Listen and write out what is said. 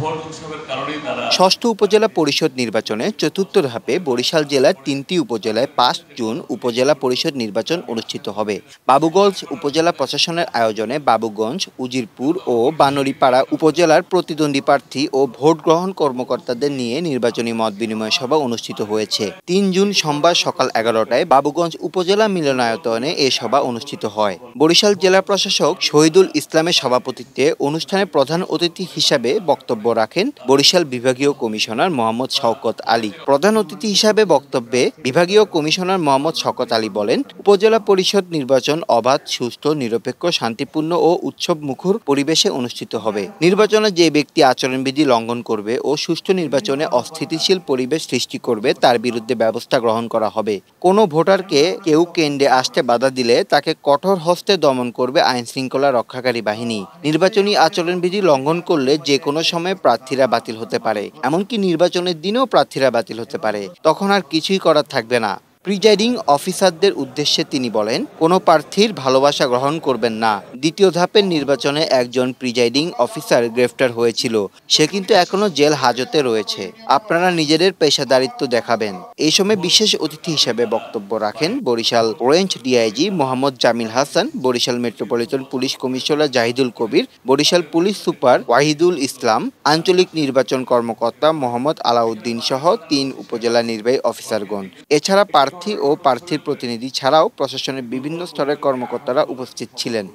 Vote উৎসবের কারণেই তারা। ষষ্ঠ উপজেলা পরিষদ নির্বাচনে চতুর্থ ধাপে বরিশাল জেলার ৩টি উপজেলায় ৫ জুন উপজেলা পরিষদ নির্বাচন অনুষ্ঠিত হবে। বাবুগঞ্জ উপজেলা প্রশাসনের আয়োজনে বাবুগঞ্জ, উজিরপুর ও বানরীপাড়া উপজেলার প্রতিদ্বন্দ্বী প্রার্থী ও ভোট গ্রহণ কর্মকর্তাদের নিয়ে নির্বাচনী মত বিনিময় সভা অনুষ্ঠিত হয়েছে। ৩ জুন সোমবার সকাল ১১টায় বাবুগঞ্জ উপজেলা মিলনায়তনে এ সভা অনুষ্ঠিত হয়। বরিশাল জেলা প্রশাসক শহীদুল ইসলামের সভাপতিত্বে অনুষ্ঠানে প্রধান অতিথি হিসাবে বক্তব্য রাখেন বরিশাল বিভাগীয় কমিশনার মোহাম্মদ শওকত আলী। প্রধান অতিথি হিসাবে বক্তব্যে বিভাগীয় কমিশনার মোহাম্মদ শওকত আলী বলেন, উপজেলা পরিষদ নির্বাচন অবাধ, সুষ্ঠু, নিরপেক্ষ, শান্তিপূর্ণ ও উৎসব মুখর পরিবেশে অনুষ্ঠিত হবে। নির্বাচনে যে ব্যক্তি আচরণবিধি লঙ্ঘন করবে ও সুষ্ঠু নির্বাচনে অস্থিতিশীল পরিবেশ সৃষ্টি করবে তার বিরুদ্ধে ব্যবস্থা গ্রহণ করা হবে। কোনো ভোটারকে কেউ কেন্দ্রে আসতে বাধা দিলে তাকে কঠোর হস্তে দমন করবে আইন শৃঙ্খলা রক্ষাকারী বাহিনী। নির্বাচনী আচরণবিধি লঙ্ঘন করলে যে কোনো সময় প্রার্থীরা বাতিল হতে পারে, এমনকি নির্বাচনের দিনেও প্রার্থীরা বাতিল হতে পারে। তখন আর কিছুই করার থাকবে না। প্রিজাইডিং অফিসারদের উদ্দেশ্যে তিনি বলেন, কোনো প্রার্থীর ভালোবাসা গ্রহণ করবেন না। দ্বিতীয় ধাপের নির্বাচনে একজন প্রিজাইডিং অফিসার গ্রেফতার হয়েছিল, সে কিন্তু এখনো জেল হাজতে রয়েছে। আপনারা নিজেদের পেশাদারিত্ব দেখাবেন। এই সময় বিশেষ অতিথি হিসেবে বক্তব্য রাখেন Barishal range DIG Mohammad Jamil Hasan, Barishal metropolitan police commissioner Jahidul Kabir, Barishal police super Wahidul Islam, আঞ্চলিক নির্বাচন কর্মকর্তা মোহাম্মদ আলাউদ্দিন সহ ৩ উপজেলা নির্বাহী অফিসারগণ। এছাড়া প্রার্থী ও প্রার্থীর প্রতিনিধি ছাড়াও প্রশাসনের বিভিন্ন স্তরের কর্মকর্তারা উপস্থিত ছিলেন।